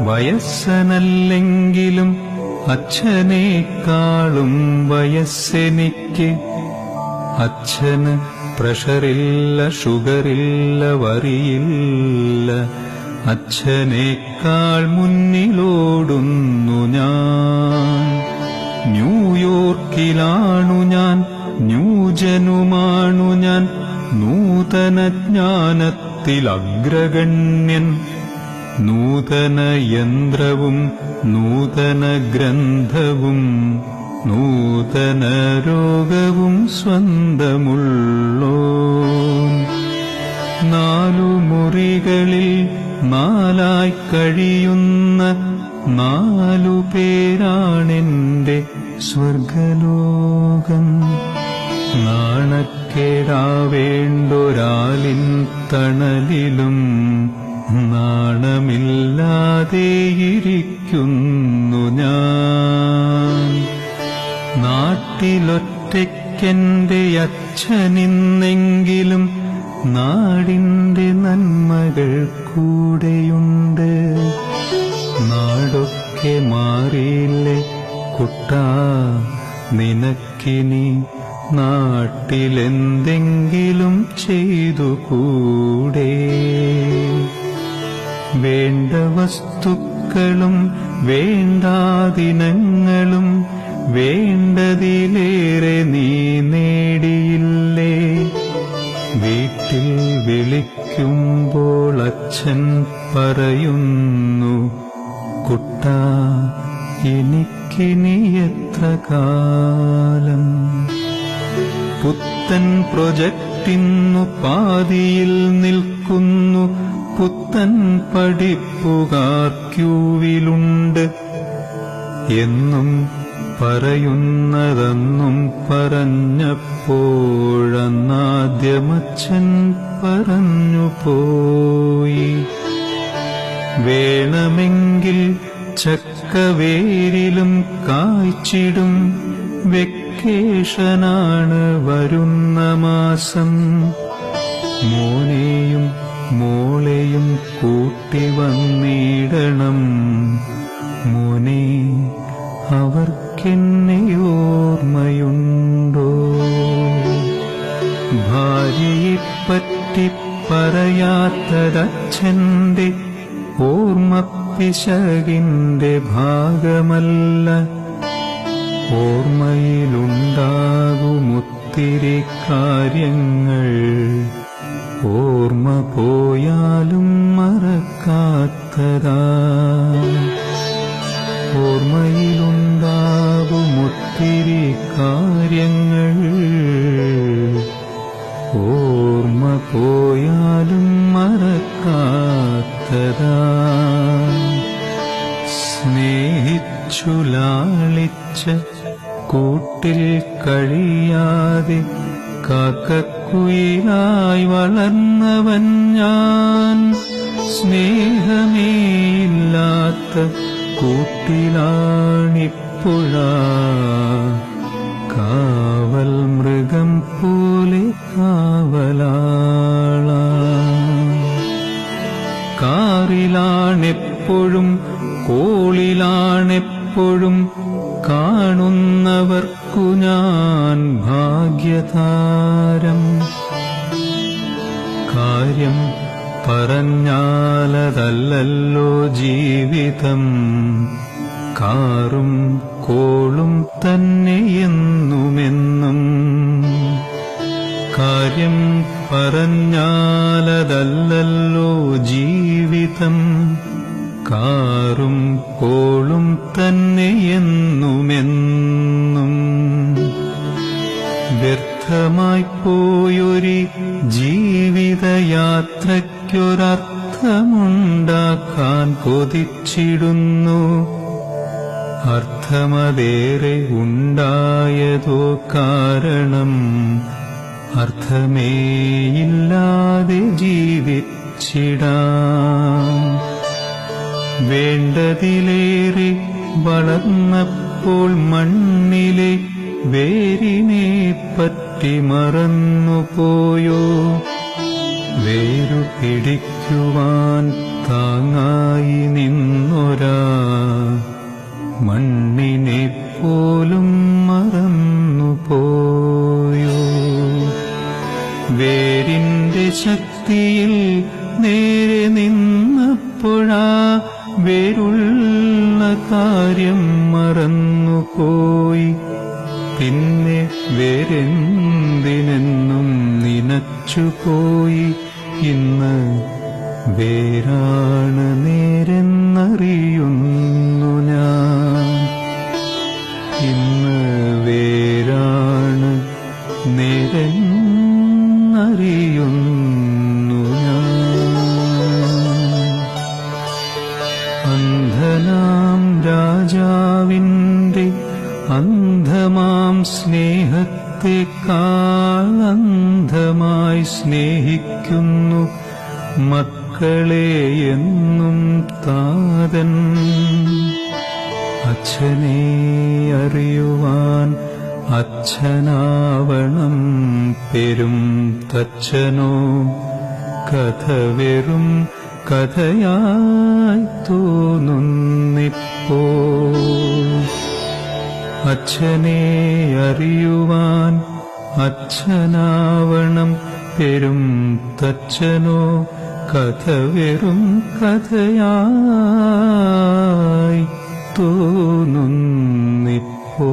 വയസ്സനല്ലെങ്കിലും അച്ഛനേക്കാളും വയസ്സെനിക്ക്. അച്ഛന് പ്രഷറില്ല, ഷുഗറില്ല, വറിയില്ല. അച്ഛനേക്കാൾ മുന്നിലോടുന്നു ഞാൻ. ന്യൂയോർക്കിലാണു ഞാൻ, ന്യൂജനുമാണു ഞാൻ. നൂതന ജ്ഞാനത്തിലഗ്രഗണ്യൻ. നൂതന യന്ത്രവും നൂതന ഗ്രന്ഥവും നൂതന രോഗവും സ്വന്തമുള്ളോൻ. 4 മുറികളിൽ 4 കഴിയുന്ന 4 പേരാണെന്റെ സ്വർഗലോകം. നാണക്കേടാവേണ്ടൊരാലിൻ തണലിലും നാണമില്ലാതെയിരിക്കുന്നു ഞാൻ. നാട്ടിലൊറ്റയ്ക്കെന്റെ അച്ഛനിന്നെങ്കിലും നാടിന്റെ നന്മകൾ കൂടെയുണ്ട്. നാടൊക്കെ മാറിയില്ലേ കുട്ടാ, നിനക്കിനി നാട്ടിലെന്തെങ്കിലും ചെയ്തുകൂടെ? വേണ്ട വസ്തുക്കളും വേണ്ടാദിനങ്ങളും വേണ്ടതിലേറെ നീ നേടിയില്ലേ? വീട്ടിൽ വിളിക്കുമ്പോൾ അച്ഛൻ പറയുന്നു, കുട്ടാ എനിക്കിനി എത്ര കാലം? പുത്തൻ പ്രൊജക്ടിന്നു പാതിയിൽ നിൽക്കുന്നു. പുത്തൻ പഠിപ്പുകാർ ക്യൂവിലുണ്ട്. എന്നും പറയുന്നതെന്നും പറഞ്ഞപ്പോഴന്നാദ്യമച്ഛൻ പറഞ്ഞു പോയി. വേണമെങ്കിൽ ചക്കവേരിലും കായ്ച്ചിടും. വെക്കേഷനാണ് വരുന്ന മാസം. മോനെയും മോളെയും കൂട്ടി വന്നിടണം. മോനെ, അവർക്കെന്നെ ഓർമ്മയുണ്ടോ? ഭാര്യയെപ്പറ്റി പറയാത്തതച്ഛന്റെ ഓർമ്മപ്പിശകിന്റെ ഭാഗമല്ല. ഓർമ്മയിലുണ്ടാകുമൊത്തിരി കാര്യങ്ങൾ, ഓർമ്മ പോയാലും മറക്കാത്തതാ. ഓർമ്മയിലുണ്ടാകുമൊത്തിരി കാര്യങ്ങൾ, ഓർമ്മ പോയാലും മറക്കാത്തതാ. സ്നേഹിച്ചു ലാളിച്ച കൂട്ടിൽ കഴിയാതെ കാക്കക്കുയിലായി വളർന്നവൻ ഞാൻ. സ്നേഹമേയില്ലാത്ത കൂട്ടിലാണിപ്പോഴാ കാവൽ മൃഗം പോലെ കാവലാള. കാറിലാണെപ്പോഴും കോളിലാണെപ്പോഴും കാണുന്നവർക്കു ഞാൻ ഭാഗ്യതാരം. കാര്യം പറഞ്ഞാലതല്ലല്ലോ ജീവിതം. കാറും കോളും തന്നെ എന്നുമെന്നും. കാര്യം പറഞ്ഞാലതല്ലല്ലോ ജീവിതം. കാറും കോളും തന്നെ എന്നുമെന്നും. വ്യർത്ഥമായി പോയൊരു ജീവിതയാത്രയ്ക്കൊരർത്ഥമുണ്ടാക്കാൻ കൊതിച്ചിടുന്നു. അർത്ഥമതേറെ ഉണ്ടായതോ കാരണം അർത്ഥമേയില്ലാതെ ജീവിച്ചിടാം. വേണ്ടതിലേറെ വളർന്നപ്പോൾ മണ്ണിലെ വേരിനെ പറ്റി മറന്നുപോയോ? വേരു പിടിക്കുവാൻ താങ്ങായി നിന്നൊരാ മണ്ണിനെ പോലും മറന്നുപോയോ? വേരിന്റെ ശക്തിയിൽ നേരെ നിന്നപ്പോഴാ വേരുള്ള കാര്യം മറന്നുപോയി. പിന്നെ വേരെന്തിനെന്നും നിനച്ചുപോയി. ഇന്ന് വേരാണ് നേരെന്നറിയുന്നു ഞാൻ. ഇന്ന് വേരാണ് നേരെന്നറിയുന്നു ഞാൻ. അന്ധനാം രാജാവിന്റെ അന്ധമാം സ്നേഹത്തെക്കാൾ അന്ധമായി സ്നേഹിക്കുന്നു മക്കളെ എന്നും താതൻ. അച്ഛനെ അറിയുവാൻ അച്ഛനാവണം പെരും തച്ഛനോ? കഥ വെറും കഥയായി തോന്നുന്നിപ്പോ. അച്ഛനെ അറിയുവാൻ അച്ഛനാവണം പെരും തച്ഛനോ? കഥ വെറും കഥയായി തോന്നുന്നിപ്പോ.